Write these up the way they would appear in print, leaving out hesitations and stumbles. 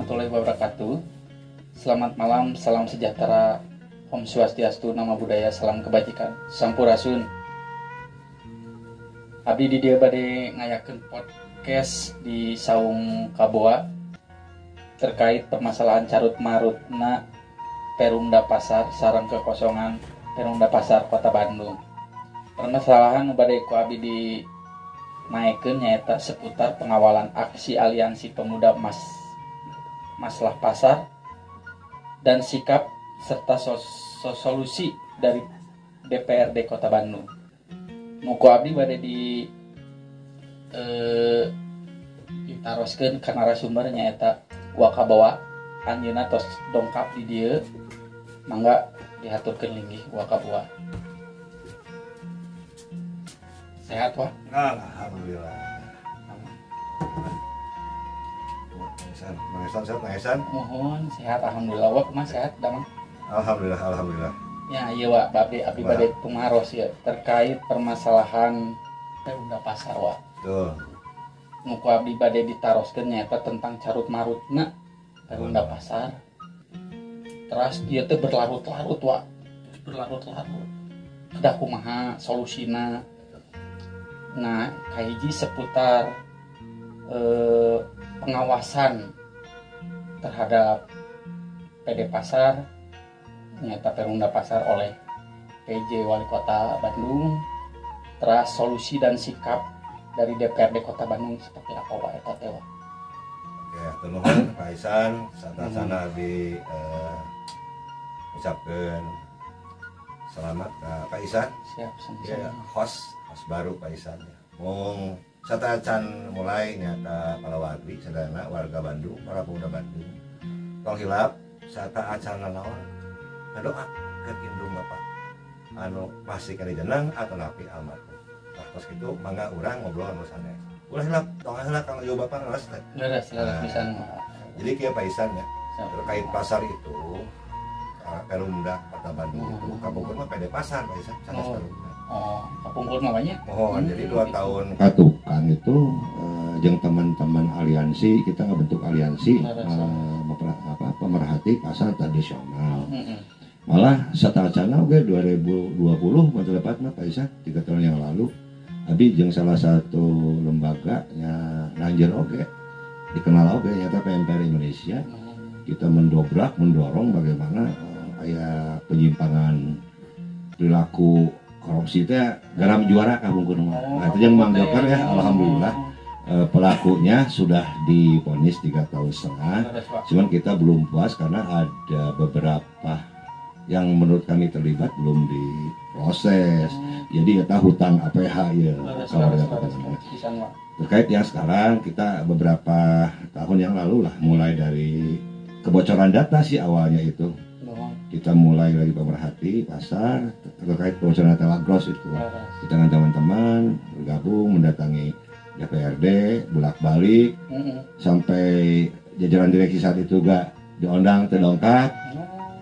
warahmatullahi wabarakatuh. Selamat malam, salam sejahtera, Om Swastiastu, Namo Buddhaya, salam kebajikan, Sampurasun. Abdi di dieu bade ngayakeun podcast di Saung Kaboa terkait permasalahan carut marutna Perumda Pasar sareng kekosongan Perumda Pasar Kota Bandung. Permasalahan nu bade ku abdi di naikeun nyaeta seputar pengawalan aksi Aliansi Pemuda Masalah Pasar dan sikap serta solusi dari DPRD Kota Bandung. Muku abdi bade ditaroskeun ka narasumber nyaeta Wakabawa anjeunna tos dongkap di dieu. Mangga dihaturkeun linggih Wakabawa. Sehat wa? Alhamdulillah. Sehat. Mohon sehat, alhamdulillah. Wa kumaha sehat damang? Alhamdulillah. Ya, iya wa, abdi bade tumaros ya terkait permasalahan Perumda Pasar wa. Betul. Muku abdi bade ditaroskeun nyaeta tentang carut marutna Perumda Pasar. Terus ieu teh berlarut-larut wa. Berlarut-larut. Kedah kumaha solusina? Nah, kahiji seputar pengawasan terhadap PD Pasar, nyata Perumda Pasar oleh PJ Wali Kota Bandung, terus solusi dan sikap dari DPRD Kota Bandung seperti apa Pak eta teh? Oke, nuhun Pak Isan, sana di ucapkeun selamat Pak Isan. Siap, Ya, sama-sama. host baru Pak Isan ya. Mung satacan mulai nyata palawardi sadana warga Bandung, para pemuda Bandung. Tong hilap sata acan naon ngadoa ke indung Bapak anu masih kali jenang atau napi almarhum. Nah, terus kitu mangga urang ngobrol anu sanes. Ulah hilap tong hilap kang jauh Bapak ngeles teh. Leres pisan. Jadi kieu Pak Isan ya. Terkait pasar itu Perumda Kota Bandung itu kapungkur mah PD Pasar Pak Isan sanes Perumda. Oh, kapungkur mah banyak. Mohon jadi 2 tahun katukan itu jeung teman-teman aliansi kita bentuk aliansi pemerhati pasar tradisional. Malah satacana oge 2020 mah tepatna Pak Isa 3 tahun yang lalu abi jeung salah satu lembaga nya Nanjer oge dikenal oge nyata PMPR Indonesia. Kita mendorong bagaimana aya penyimpangan perilaku korupsi teh garam juara kabungkur mah. Nah itu yang Mang Dokter ya, alhamdulillah pelakunya sudah divonis 3,5 tahun. Cuman kita belum puas karena ada beberapa yang menurut kami terlibat belum diproses. Jadi kita hutang APH ya terkait yang sekarang kita beberapa tahun yang lalu lah mulai dari kebocoran data sih awalnya itu. Kita mulai lagi pemerhati pasar terkait kebocoran data Lagros itu. Kita dengan teman-teman bergabung mendatangi DPRD bolak-balik sampai jajaran direksi saat itu juga diundang terdongkap.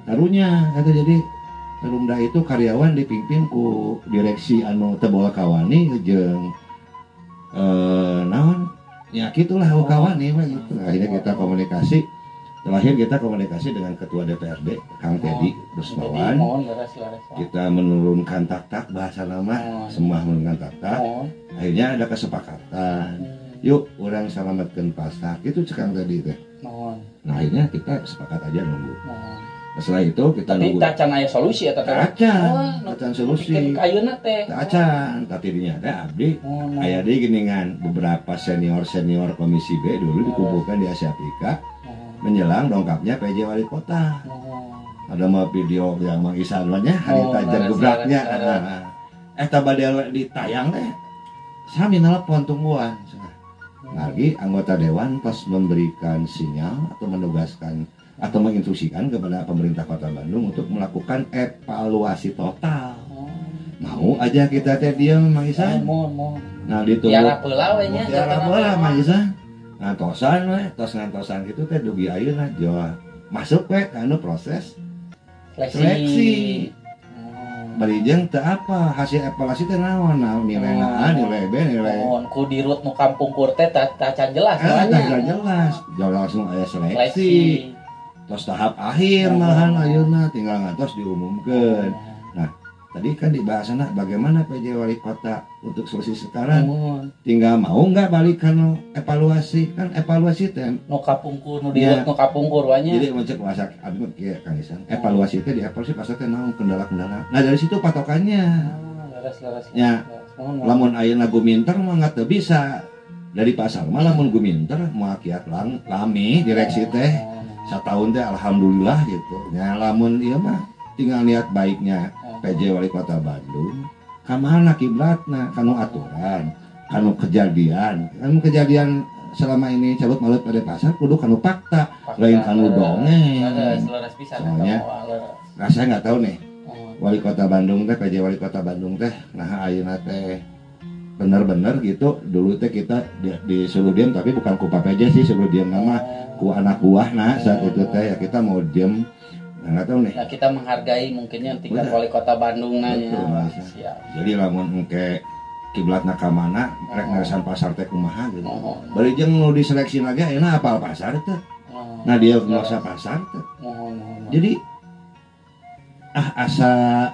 Karunya kata jadi Perumda itu karyawan dipimpin ku direksi anu teu boga kawani jeung naon ya gitulah kawani mah gitu. Akhirnya kita komunikasi. Terakhir kita komunikasi dengan Ketua DPRD Kang Teddy Rusmawan. Kita menurunkan tak-tak bahasa nama, semua menurunkan tak-tak. Akhirnya ada kesepakatan. Yuk orang selamatkan pasar. Itu Kang Teddy teh. Nah akhirnya kita sepakat aja nunggu. Setelah itu kita nunggu. Tapi tacan aya solusi eta teh. Tacan solusi. Ayeuna teh. Tacan, tapi dinya teh abdi aya deui geuningan beberapa senior Komisi B dulu dikumpulkan di Asia Afrika. Menjelang dongkapnya PJ Wali Kota. Ada mah video yang Mang Isan nya harita gebraknya. Tabade ditayang teh. Sami nelpon tungguan. Lagi anggota dewan pas memberikan sinyal atau menugaskan atau menginstruksikan kepada pemerintah Kota Bandung untuk melakukan evaluasi total. Mau aja kita teh diam Mang Isan. Nah ditunggu. Tiara peula we nya. Tiara peula Mang Isan. Ngantosan gitu teh dugi ayeuna jo masuk we kana proses seleksi. bari jeung teu apa hasil evaluasi teh naon nilai A nilai B nilai ku dirut nu kampung kur teh tah can jelas tah jelas jauh langsung aya seleksi terus tahap akhir malahan ayeuna tinggal ngantos diumumkeun. Nah tadi kan dibahasana bagaimana PJ Wali Kota untuk solusi sekarang tinggal mau nggak balikan evaluasi kan evaluasi teh nu kapungkur nu dirut nu kapungkur wanya jadi mencek masak abi mah kieu Kang Isan evaluasi teh dievaluasi pasti teh naon kendala-kendala nah dari situ patokannya ya lamun ayeuna guminter mah nggak bisa dari pasar mah lamun guminter mau kiat lami direksi teh satahun teh alhamdulillah gitu ya lamun ieu mah tinggal niat baiknya PJ Wali Kota Bandung kamana kiblatna kanu aturan kanu kejadian selama ini cabut malut pada pasar kudu kanu fakta lain kanu dongeng soalnya saya nggak tahu nih Wali Kota Bandung teh PJ Wali Kota Bandung teh nah ayeuna teh bener-bener gitu dulu teh kita disuruh diam tapi bukan ku PJ sih suruh diam nama ku anak buah nah saat itu teh ya kita mau diam nggak tahu nih. Nah, kita menghargai mungkinnya tingkat Wali Kota Bandung nanya. Jadi lamun engke kiblatna ka mana, rek ngaresan pasar teh kumaha gitu. Bari jeung nu diseleksi lagi ayeuna apal pasar teh. Nah dia nguasa pasar teh. Jadi asa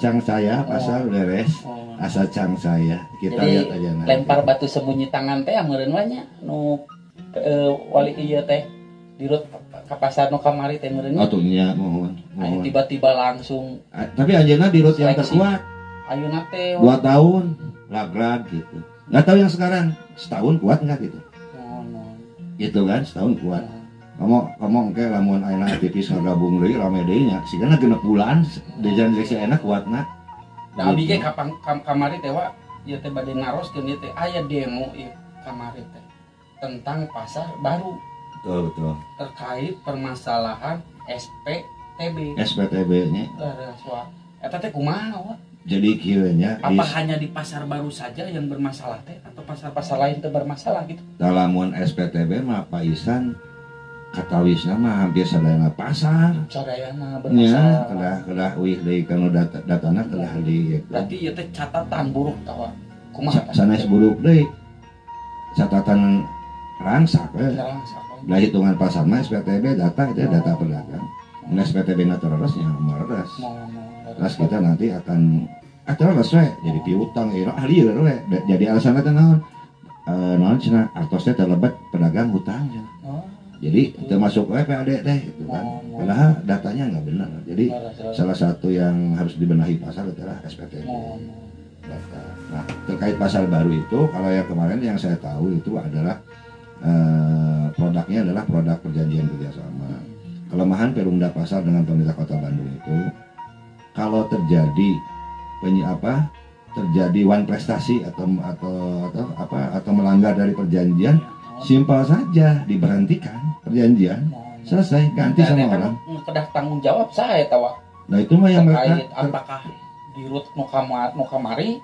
cang saya pasar beres. Asa cang saya. Kita lihat aja nanti. Lempar batu sembunyi tangan teh ameureun we nya nu wali ieu teh dirut ka pasar nu kamari teh meureun. Atuh nya mohon. Tiba-tiba langsung. Tapi anjeunna dirut yang terkuat. Ayeuna teh 2 tahun lag gitu. Enggak tahu yang sekarang setahun kuat enggak gitu. Gitu kan setahun kuat. Kamu engke lamun ayeuna aktivis ngagabung deui rame deui nya. Sigana 6 bulan dejan direksi enak kuatna. Da abi ge kamari teh wa ieu teh bade naroskeun ieu teh aya demo ieu kamari teh tentang pasar baru. Betul. Terkait permasalahan SPTB. SPTB-nya. Eta teh kumaha wa? Jadi kieu nya. Apa hanya di pasar baru saja yang bermasalah teh atau pasar-pasar lain teh bermasalah gitu? Lamun SPTB mah Pak Isan katawisna mah hampir sadayana pasar. Sadayana bermasalah. Ya, kedah uih deui kana datana kedah di. Berarti ieu teh catatan buruk tah wa. Kumaha? Sanes buruk deui. Catatan rangsak we. Lah hitungan pasar mah SPTB data itu data pedagang. Mun SPTB na terus ya meres. Terus kita nanti akan terus we jadi piutang ahli we. Jadi alasanna teh naon? Naon cenah artos teh terlebat pedagang hutang cenah. Jadi termasuk PAD teh gitu kan. Padahal datanya nggak benar. Jadi salah satu yang harus dibenahi pasar adalah SPTB. Data. Nah, terkait pasar baru itu kalau yang kemarin yang saya tahu itu adalah produknya adalah produk perjanjian kerjasama. Kelemahan Perumda Pasar dengan pemerintah Kota Bandung itu kalau terjadi terjadi wan prestasi atau melanggar dari perjanjian, simpel saja diberhentikan perjanjian, selesai ganti sama orang. Kedah tanggung jawab saya tawa. Nah itu mah yang mereka apakah dirut nu kamari?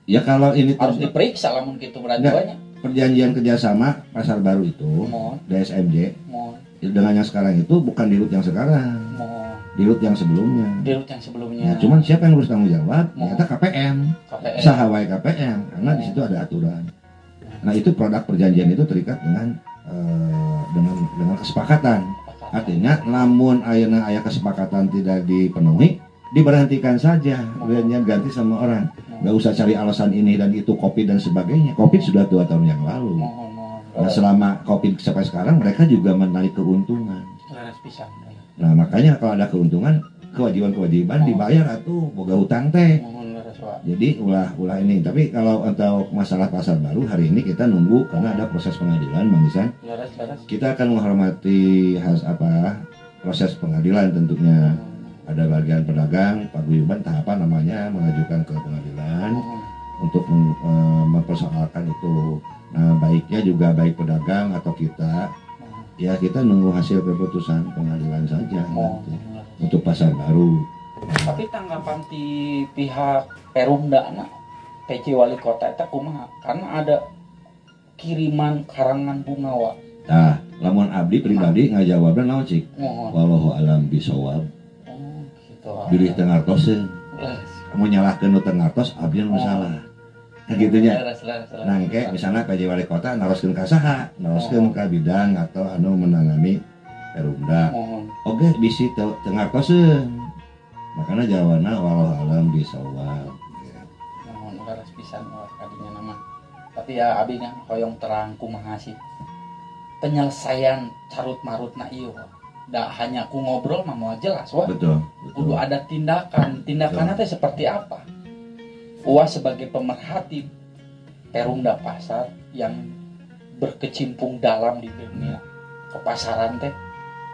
Ya kalau ini harus diperiksa lamun kitu berarti banyak. Perjanjian kerjasama pasar baru itu DSMJ dengan yang sekarang itu bukan dirut yang sekarang, dirut yang sebelumnya. Nah, cuman siapa yang harus tanggung jawab? Ternyata KPM. Sahawai KPM karena di situ ada aturan. Nah itu produk perjanjian itu terikat dengan kesepakatan. Artinya, namun ayeuna aya kesepakatan tidak dipenuhi, diberhentikan saja, kemudian ganti sama orang. Nggak usah cari alasan ini dan itu, COVID dan sebagainya. COVID sudah 2 tahun yang lalu. Nah selama COVID sampai sekarang mereka juga menarik keuntungan. Nah makanya kalau ada keuntungan, kewajiban dibayar atau boga hutang teh. Jadi ulah ini. Tapi kalau untuk masalah pasar baru hari ini kita nunggu karena ada proses pengadilan, Bang Isan. Kita akan menghormati proses pengadilan tentunya. Ada bagian pedagang, paguyuban tahapan namanya mengajukan ke pengadilan untuk mempersoalkan itu. Nah, baiknya juga baik pedagang atau kita, ya kita nunggu hasil keputusan pengadilan saja nanti untuk pasar baru. Tapi tanggapan di pihak Perumda PJ Wali Kota itu kumaha? Karena ada kiriman karangan bunga wa. Nah, lamun abdi pribadi ngajawabna naon cik? Wallahu alam bisawab. Bilih teu ngartoseun. Kamu nyalahkeun nu teu ngartos, abdi nu salah. Nah gitunya. Nangke misalnya PJ wali kota naroskeun ka saha? Naroskeun ka bidang atau anu menangani Perumda. Oke bisi teu ngartoseun. Makana jawabanna walau alam bisawab. Mohon leres pisan kadinya nama. Tapi ya abi nya hoyong terang kumaha sih. Penyelesaian carut marutna ieu. Da hanya ku ngobrol mah moal jelas wah. Betul. Kudu ada tindakan. Tindakannya teh seperti apa? Wah sebagai pemerhati Perumda pasar yang berkecimpung dalam di dunia kepasaran teh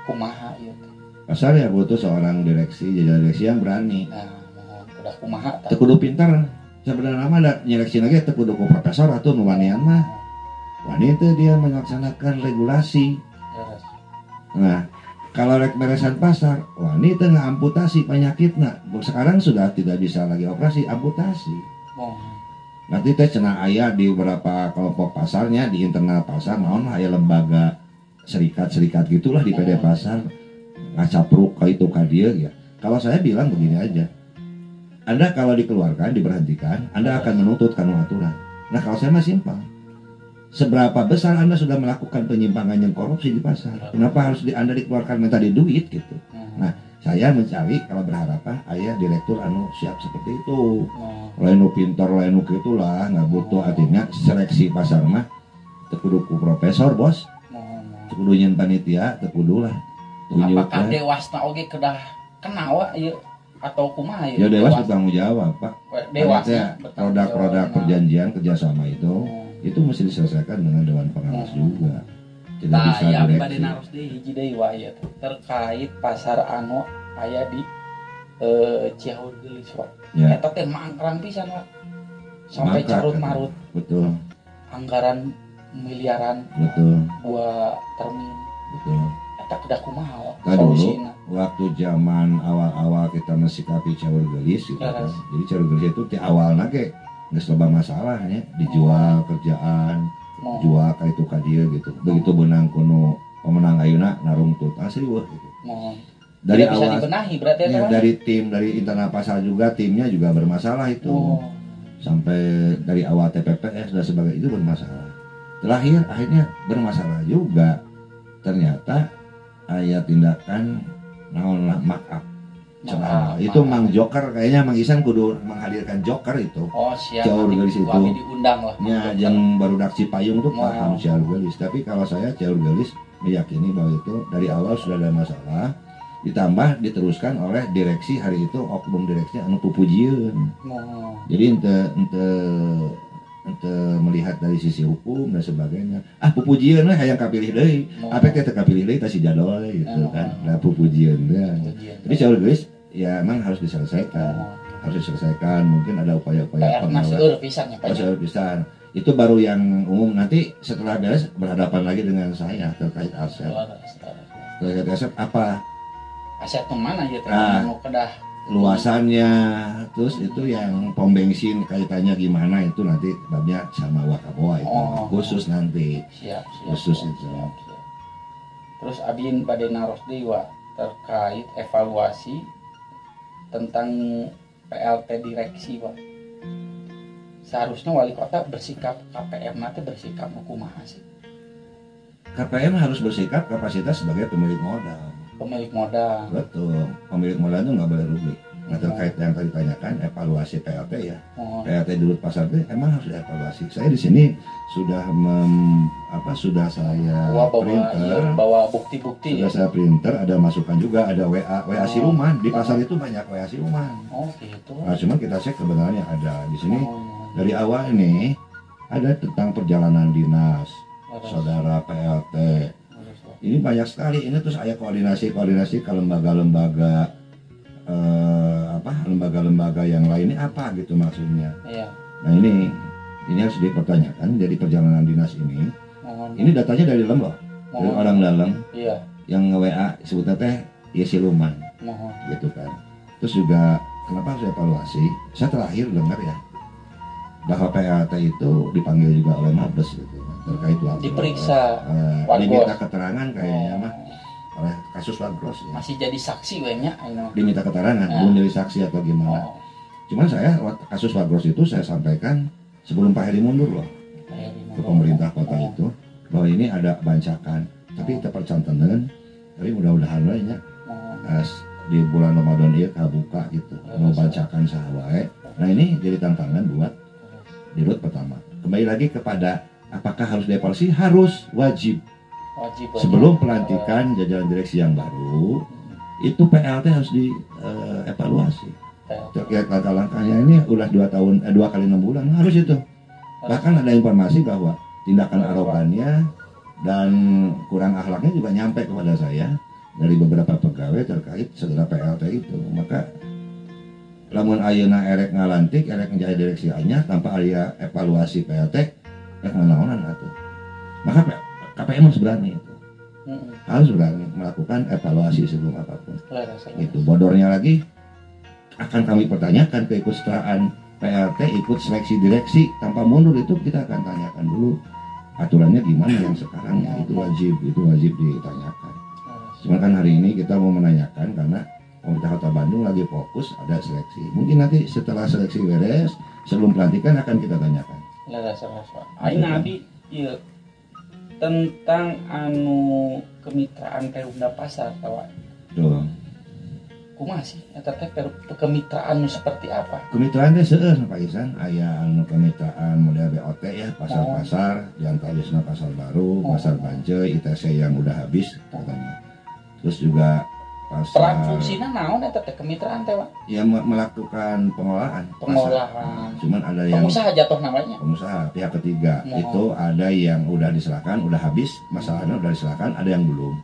kumaha ieu teh. Pasar ya butuh seorang jajaran direksi yang berani. Nah, mohon udah kumaha teh kudu pintar. Sebenarnya mah da nyeleksi lagi teh kudu ku profesor atuh nu wanian mah. Wani teh dia melaksanakan regulasi. Nah, kalau rek beresan pasar, wani teh ngaamputasi penyakitna. Sekarang sudah tidak bisa lagi operasi, amputasi. Nanti teh cenah aya di beberapa kelompok pasarnya di internal pasar naon aya lembaga serikat-serikat gitulah di PD pasar ngacapruk ka itu ka dieu ya. Kalau saya bilang begini aja. Anda kalau dikeluarkan, diberhentikan, Anda akan menuntut kanu aturan. Nah, kalau saya mah simpel. Seberapa besar Anda sudah melakukan penyimpangan yang korupsi di pasar? Kenapa harus Anda dikeluarkan minta di duit gitu? Nah, saya mencari kalau berharap ayah direktur anu siap seperti itu. Lain nu pintar, lain nu gitulah, nggak butuh artinya seleksi pasar mah tekudu ku profesor bos, tekudu nyen panitia, tekudu lah. Apakah dewasna oge kedah kenawa ieu atau kumaha ieu? Ya dewas bertanggung jawab pak. Dewasnya produk-produk perjanjian kerjasama itu mesti diselesaikan dengan dewan pengawas juga. Tidak bisa direksi. Nah, bade naros deui hiji deui wae ieu terkait pasar anu aya di Ciaur Geulis wae. Ya. Eta teh mangkrang pisan wae. Sampai carut marut. Betul. Anggaran miliaran. Betul. Buat termin. Betul. Eta kedah kumaha wae. Dulu waktu zaman awal-awal kita mensikapi Ciaur Geulis gitu. Jadi Ciaur Geulis itu di awalna ge geus loba masalahnya, dijual kerjaan, jual ka itu ka dieu gitu. Begitu benang kuno pemenang ayeuna narungtut asli wah gitu. Dari tidak awal bisa dibenahi berarti ya, dari internal pasar juga timnya juga bermasalah itu. Sampai dari awal TPPS dan sebagainya itu bermasalah. Terakhir akhirnya bermasalah juga. Ternyata aya tindakan naon lah markup. Itu Mang Joker kayaknya Mang Isan kudu menghadirkan Joker itu. Oh siap. Ciaur Geulis itu. Diundang lah. Ya, yang baru daksi payung tuh paham Ciaur Geulis. Tapi kalau saya Ciaur Geulis meyakini bahwa itu dari awal sudah ada masalah. Ditambah diteruskan oleh direksi hari itu oknum direksi anu pupujieun. Jadi ente melihat dari sisi hukum dan sebagainya. Pupujieun we hayang kapilih deui. Apa teh teu kapilih deui teh si jadol gitu kan. Nah pupujieun ya. Tapi Ciaur Geulis ya emang harus diselesaikan. Harus diselesaikan. Mungkin ada upaya-upaya pengawasan. Pisan. Itu baru yang umum. Nanti setelah beres berhadapan lagi dengan saya terkait aset. Terkait aset apa? Aset mana ya kedah luasannya, terus itu yang pom bensin kaitannya gimana itu nanti babnya sama Wakaboa itu khusus nanti. Siap, khusus itu. Siap. Terus abin bade naros deui terkait evaluasi tentang PLT direksi Pak. Seharusnya wali kota bersikap, KPM nanti bersikap kumaha sih? KPM harus bersikap kapasitas sebagai pemilik modal. Pemilik modal. Betul. Pemilik modal itu nggak boleh rugi. Nah terkait yang tadi ditanyakan evaluasi PLT ya. PLT dulu pasar itu emang harus dievaluasi. Saya di sini sudah sudah saya printer. Bawa bukti-bukti. Sudah saya printer. Ada masukan juga. Ada WA siluman di pasar itu banyak WA siluman. Oh gitu. Nah cuman kita cek kebenarannya ada di sini. Dari awal ini ada tentang perjalanan dinas, saudara PLT. Ini banyak sekali, ini terus ada koordinasi ke lembaga-lembaga lembaga-lembaga yang lainnya apa gitu maksudnya. Iya. Nah ini harus dipertanyakan. Jadi perjalanan dinas ini datanya dari dalam loh, dari orang dalam. Iya. Yang nge-WA sebutnya teh ya siluman, gitu kan. Terus juga kenapa harus evaluasi? Saya terakhir dengar ya bahwa PLT itu dipanggil juga oleh Mabes gitu. Terkait Wagros, diperiksa diminta keterangan kayaknya mah oleh kasus Wagros ya. Masih jadi saksi wenya diminta keterangan belum jadi saksi atau gimana. Cuman saya kasus Wagros itu saya sampaikan sebelum Pak Heri mundur loh ke pemerintah kota itu bahwa ini ada bancakan, tapi terpercantenan, tapi mudah-mudahan lainnya di bulan Ramadan ini buka gitu mau bancakan sahawae. Nah ini jadi tantangan buat dirut pertama. Kembali lagi kepada apakah harus dievaluasi? Harus, wajib. Sebelum pelantikan jajaran direksi yang baru, itu PLT harus dievaluasi. Terkait langkah-langkahnya ini udah 2 kali 6 bulan harus itu. Bahkan ada informasi bahwa tindakan arogannya dan kurang akhlaknya juga nyampe kepada saya dari beberapa pegawai terkait segera PLT itu. Maka lamun ayeuna erek ngalantik, erek menjadi direksi anyar tanpa aya evaluasi PLT, rek nganaonan atuh. Maka KPM harus berani itu. Harus berani melakukan evaluasi sebelum apapun. Itu bodornya lagi akan kami pertanyakan keikutsertaan PLT ikut seleksi direksi tanpa mundur, itu kita akan tanyakan dulu aturannya gimana yang sekarang ya, itu wajib ditanyakan. Cuma kan hari ini kita mau menanyakan karena pemerintah Kota Bandung lagi fokus ada seleksi. Mungkin nanti setelah seleksi beres sebelum pelantikan akan kita tanyakan. Aing abi ieu tentang anu kemitraan Perumda Pasar tawa. Tuh. Kumaha sih eta teh kemitraan seperti apa? Kemitraan teh seueur Pak Isan, aya anu kemitraan model BOT ya, pasar-pasar, diantaranya pasar baru, pasar Banjai, ITC yang udah habis katanya. Terus juga pasar. Peran fungsinya naon eta teh kemitraan teh, Pak? Ya melakukan pengolahan. Cuman ada yang pengusaha jatuh namanya. Pengusaha pihak ketiga. Itu ada yang udah diserahkan, udah habis, masalahnya udah diserahkan, ada yang belum.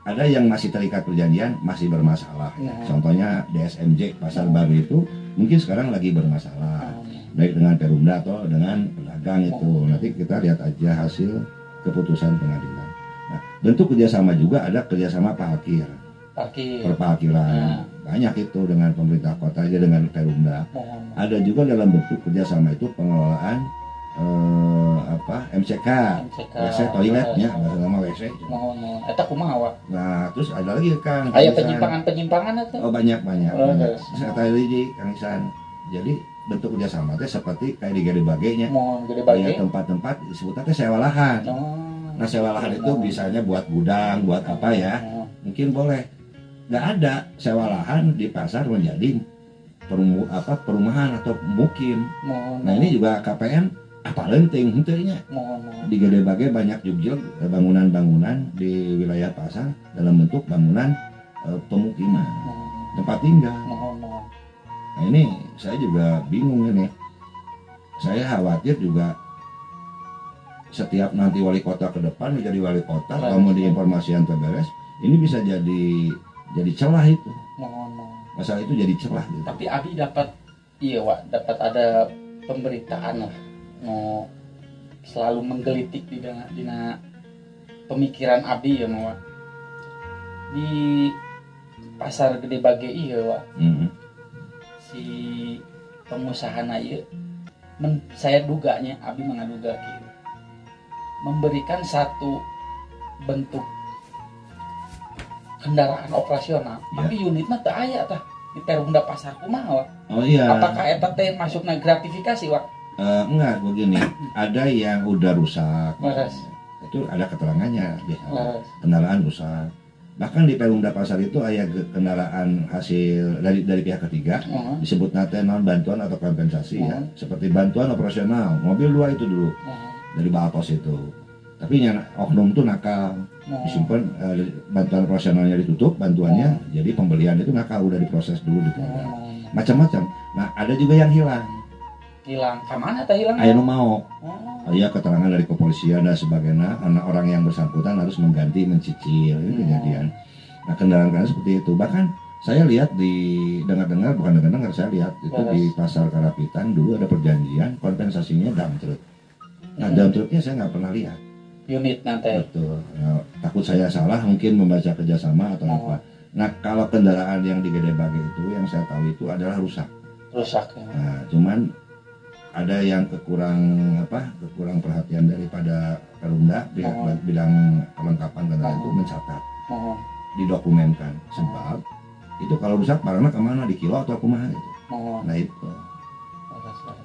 Ada yang masih terikat perjanjian, masih bermasalah. Contohnya DSMJ pasar baru itu mungkin sekarang lagi bermasalah, baik dengan Perumda atau dengan pedagang itu. Nanti kita lihat aja hasil keputusan pengadilan. Nah, bentuk kerjasama juga ada kerjasama perparkiran. Banyak itu dengan pemerintah kota aja dengan Perumda. Ada juga dalam bentuk kerjasama itu pengelolaan MCK, WC toiletnya, bahasa nama WC. Eta kumaha wa? Nah, terus ada lagi Kang. Aya penyimpangan itu. Oh, banyak. Terus eta lagi Kang Isan. Jadi bentuk kerjasama teh seperti kayak di Gede Bagenya. Ya, tempat-tempat disebutnya teh sewa lahan. Nah, sewa lahan itu bisanya buat gudang, buat apa ya? Mungkin boleh. Nggak ada sewa lahan di pasar menjadi perumahan atau mukim. Nah, ini juga KPM apa lenting henteunya. Di Gede Bage banyak juga bangunan-bangunan di wilayah pasar dalam bentuk bangunan pemukiman, tempat tinggal. Nah, ini saya juga bingung ini. Saya khawatir juga setiap nanti wali kota ke depan menjadi wali kota, kalau diinformasikan terberes, ini bisa jadi celah itu. Masalah itu jadi celah gitu. Tapi Abi dapat ada pemberitaan lah, selalu menggelitik di pemikiran Abi ya Wak. Di pasar Gede Bage ieu Wak. Si pengusahana ieu saya duganya Abi mengaduga gitu, memberikan satu bentuk kendaraan operasional, tapi unitnya teu aya tah di Perumda Pasar kumaha Wak? Oh iya. Apakah eta teh masukna gratifikasi Wak? Enggak, begini. Ada yang udah rusak. Itu ada keterangannya kendaraan rusak. Bahkan di Perumda Pasar itu ada kendaraan hasil dari pihak ketiga, disebut nate non bantuan atau kompensasi ya, seperti bantuan operasional. Mobil 2 itu dulu dari Baltos itu. Tapi yang oknum itu nakal, disimpan bantuan operasionalnya ditutup, bantuannya jadi pembelian itu nakal, udah diproses dulu macam-macam. Nah, ada juga yang hilang. Kemana teh hilang? Aya nu mau. Iya, keterangan dari kepolisian dan sebagainya, anak orang yang bersangkutan harus mengganti, mencicil, ini kejadian. Nah, kendaraan seperti itu. Bahkan saya lihat dengar-dengar, saya lihat itu di Pasar Karapitan dulu ada perjanjian kompensasinya dump truck. Nah, dump trucknya saya nggak pernah lihat. Unit nanti. Betul. Nah, takut saya salah mungkin membaca kerjasama atau apa. Nah, kalau kendaraan yang di Gede Bage itu yang saya tahu itu adalah rusak ya. Nah, cuman ada yang kurang perhatian daripada Perumda bidang kelengkapan kendaraan itu mencatat, didokumenkan. Sebab itu kalau rusak barangnya kemana, di kilo atau kumaha gitu. Nah itu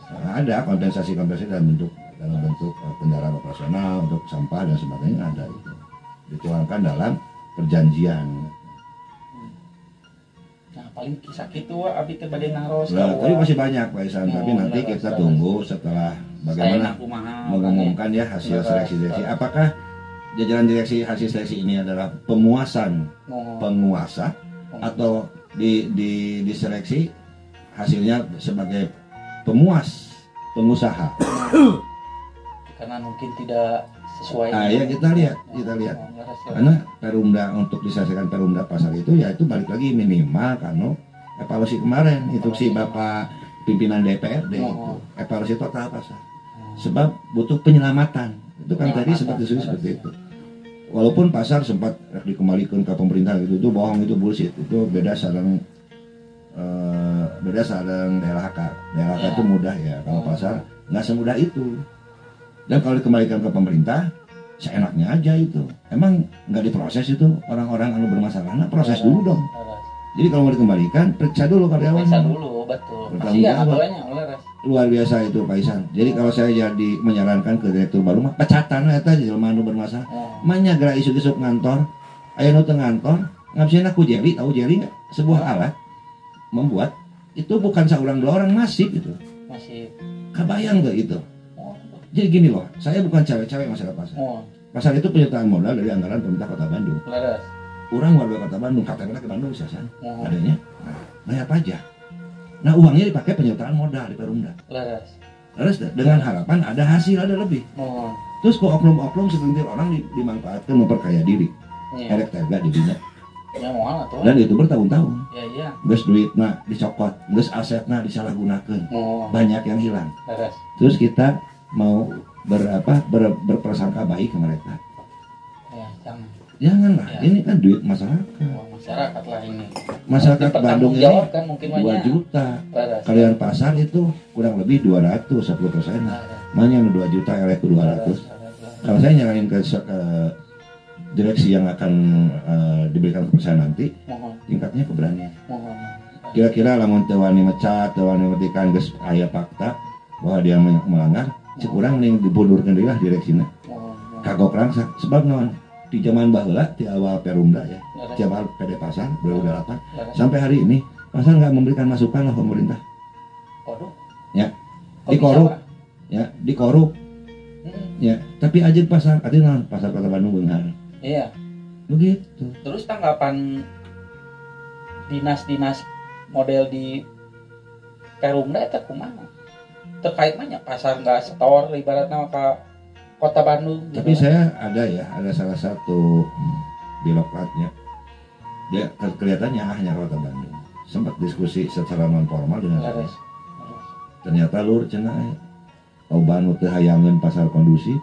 Laras. ada kompensasi dalam bentuk kendaraan operasional untuk sampah dan sebagainya, ada itu dituangkan dalam perjanjian. Nah paling kisah gitu abi teh bade ngaros. Tapi masih banyak Pak Isan, tapi nanti kita tunggu setelah bagaimana mengumumkan ya hasil seleksi. Apakah jajaran direksi hasil seleksi ini adalah pemuasan penguasa atau diseleksi hasilnya sebagai pemuas pengusaha? Karena mungkin tidak sesuai. Nah ya kita lihat. Karena Perumda untuk diselesaikan Perumda Pasar itu ya itu balik lagi minimal karena evaluasi kemarin instruksi Bapak pimpinan DPRD itu evaluasi total pasar. Sebab butuh penyelamatan. Itu kan tadi seperti itu. Walaupun pasar sempat dikembalikan ke pemerintah gitu, itu bohong, itu bullshit. Itu beda sarang DLHK. DLHK itu mudah ya, kalau pasar nggak semudah itu. Dan kalau dikembalikan ke pemerintah, seenaknya aja itu. Emang nggak diproses itu orang-orang anu bermasalah? Nah, proses dulu dong. Jadi kalau mau dikembalikan, periksa dulu karyawan. Periksa dulu, betul. Kasihan aturannya, luar biasa itu Pak Isan. Jadi kalau saya jadi menyarankan ke direktur baru mah pecatan eta jelema anu bermasalah. Manya geura isuk-isuk ngantor, aya nu teu ngantor, ngabisina ku jeli, tahu jeli enggak? Sebuah alat membuat itu bukan seorang dua orang masif gitu. Masif. Kebayang enggak itu? Jadi gini loh, saya bukan cewek-cewek masalah pasar. Pasar itu penyertaan modal dari anggaran pemerintah Kota Bandung. Orang warga Kota Bandung, KTP ke Bandung siasan, adanya, bayar pajak. Nah uangnya dipakai penyertaan modal di Perumda. Laras dengan harapan ada hasil, ada lebih. Terus kok oknum-oknum segelintir orang dimanfaatkan memperkaya diri, erek tega dirinya. Dan itu bertahun-tahun. Terus duitnya dicopot, terus asetnya disalahgunakan, banyak yang hilang. Terus kita mau berprasangka baik ke mereka. Janganlah, ini kan duit masyarakat. Masyarakat lah ini. Masyarakat Bandung ini kan, 2 juta. Kalian pasar itu kurang lebih 200, 10%. Makanya 2 juta elek 200. Kalau saya nyalain ke direksi yang akan diberikan kepercayaan nanti, tingkatnya keberanian. Kira-kira lamun teu wani mecat, teu wani metikan geus aya fakta bahwa dia melanggar, cek urang mending dibundurkeun deui lah direksina. Kagok rangsa sebab naon? Di zaman baheula di awal Perumda ya, di awal PD Pasar 2008 sampai hari ini pasar nggak memberikan masukan lah pemerintah. Ya, dikorup, ya dikorup, ya. Tapi aja pasar, artinya pasar Kota Bandung benar. Iya. Begitu. Terus tanggapan dinas-dinas model di Perumda itu kumaha? Terkait banyak pasar nggak setor ibaratnya ke Kota Bandung. Tapi gitu. Saya ada salah satu birokratnya, dia kelihatannya hanya Kota Bandung. Sempat diskusi secara non formal dengan saya. Ternyata lur cenah tau Bandung teh hayangeun pasar kondusif.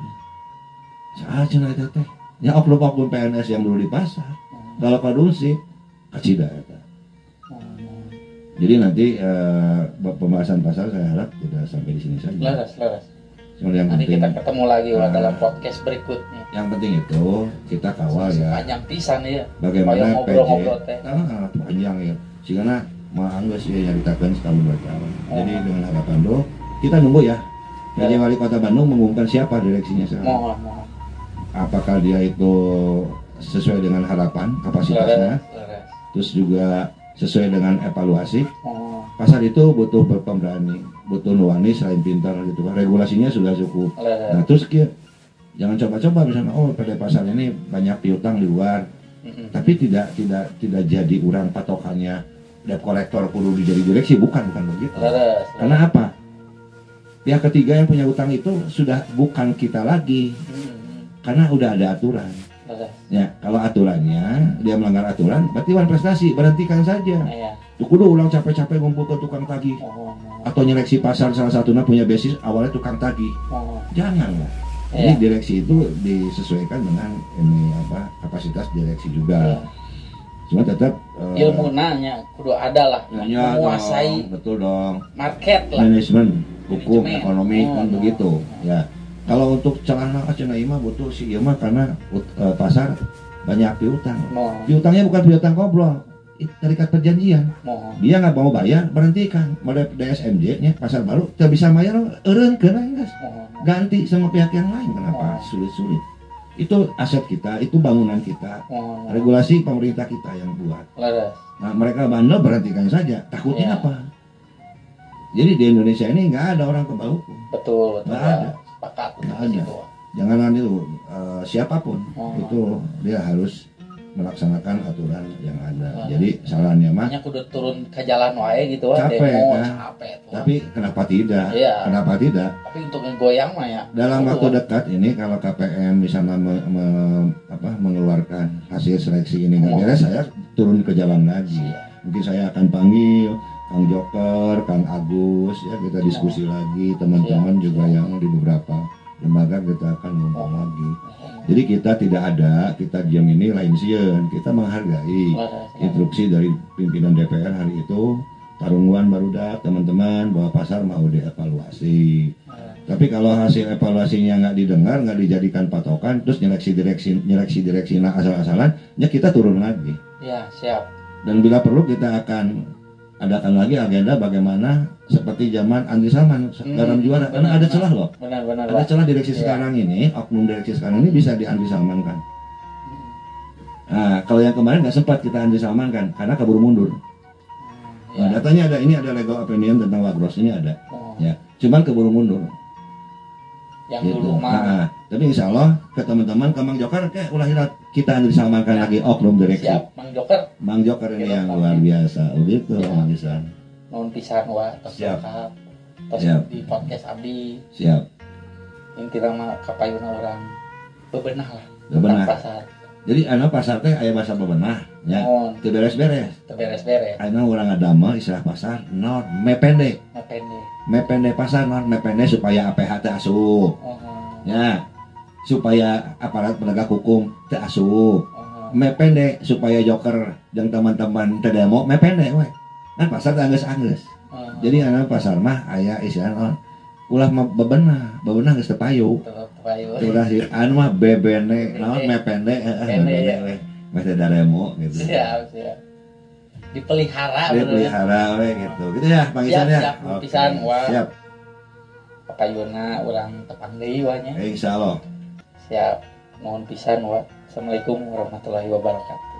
Saha cenah eta teh? Ya oknum-oknum PNS yang dulu di pasar. Kalau kondusif kacida eta. Jadi nanti pembahasan pasar saya harap tidak sampai di sini saja. Laras. Yang nanti penting, kita ketemu lagi dalam podcast berikutnya. Yang penting itu kita kawal ya. Panjang pisan ya. Bagaimana ngobrol-ngobrol teh. Panjang ya. Sehingga mah anggeus ya nyaritakeun setahun 2 tahun. Jadi dengan harapan do kita nunggu ya. PJ Wali Kota Bandung mengumumkan siapa direksinya sekarang. Mohon. Apakah dia itu sesuai dengan harapan kapasitasnya? Terus juga sesuai dengan evaluasi. Pasar itu butuh berpemberani, butuh nuwani selain pintar gitu kan. Regulasinya sudah cukup. Nah terus jangan coba-coba misalnya pada pasar ini banyak piutang di luar, tapi tidak jadi orang patokannya debt collector kudu jadi direksi, bukan begitu. Karena apa? Pihak ketiga yang punya utang itu sudah bukan kita lagi, karena udah ada aturan. Ya, kalau aturannya dia melanggar aturan, berarti wan prestasi, berhentikan saja. Kudu ulang capek-capek ngumpul ke tukang tagih. Atau nyeleksi pasar salah satunya punya basis awalnya tukang tagih. Janganlah. Jadi direksi itu disesuaikan dengan kapasitas direksi juga. Cuma tetap ilmu nanya kudu ada lah. Menguasai. Betul dong. Market lah. Manajemen, hukum, ekonomi kan begitu. Ya. Kalau untuk celana imah butuh si imah karena pasar banyak piutang. Piutangnya bukan piutang goblok. terikat perjanjian. Mohon. Dia nggak mau bayar, berhentikan. Model DSMJ-nya pasar baru tidak bisa bayar, eureun keun guys. Ganti sama pihak yang lain. Kenapa sulit-sulit? Itu aset kita, itu bangunan kita, regulasi pemerintah kita yang buat. Nah mereka bandel, berhentikan saja. Takutnya apa? Jadi di Indonesia ini nggak ada orang kebal hukum. Betul. Nggak ada. Sepakat. Nggak ada. Jangan itu siapapun itu dia harus melaksanakan aturan yang ada. Jadi sarannya mah kudu turun ke jalan wae gitu, capek, demo, kan? Capek tuh. Tapi kenapa tidak? Iya. Kenapa tidak? Tapi untuk ngegoyang mah ya. Dalam waktu dekat ini kalau KPM misalnya mengeluarkan hasil seleksi ini nggak beres, saya turun ke jalan lagi. Mungkin saya akan panggil Kang Joker, Kang Agus, ya kita diskusi lagi, teman-teman juga yang di beberapa lembaga kita akan ngomong lagi. Jadi kita tidak ada, kita diam ini lain sieun, kita menghargai instruksi dari pimpinan DPR hari itu. Tarunguan barudak teman-teman bahwa pasar mau dievaluasi. Tapi kalau hasil evaluasinya nggak didengar, nggak dijadikan patokan, terus nyeleksi direksi asal-asalan, ya kita turun lagi. Ya siap. Dan bila perlu kita akan adakan lagi agenda bagaimana seperti zaman Andri Salman dalam juara. Karena ada celah loh. Benar. Ada celah direksi sekarang ini, oknum direksi sekarang ini bisa di Andri Salman kan. Nah, kalau yang kemarin nggak sempat kita Andri Salman kan, karena kabur mundur. Nah, datanya ada, ini ada legal opinion tentang Wagros ini ada. Ya, cuman keburu mundur. Yang gitu. dulu mah. Tapi insya Allah ke teman-teman ke Mang Joker kayak ulah kita Andri Salman kan lagi oknum direksi. Siap, Mang Joker ini yang luar biasa. Begitu, Mang Isan. Nuhun pisan wa tos lengkap. Tos di podcast abdi. Siap. Yang kita mah kapayuna orang bebenah lah. Bebenah. Pasar. Jadi anu pasar teh aya bahasa bebenah ya. Teu beres-beres. Anu urang ngadamel istilah pasar non mepende. Mepende pasar non mepende supaya APH teh asup. Ya. Supaya aparat penegak hukum teu asup. Mepende supaya Joker jeung teman-teman teu demo mepende we. Kan pasar teh anggeus-anggeus. Jadi anu pasar mah aya istilah non ulah bebenah geus teu payu. Ulah si anu mah bebene naon mepende meh teh daremo gitu. Siap. Dipelihara we gitu. Gitu ya, Bang Isan ya. Siap, pisan wa. Siap. Papayuna urang tepang deui wa nya. Insyaallah. Siap. Mohon pisan wa. Assalamualaikum warahmatullahi wabarakatuh.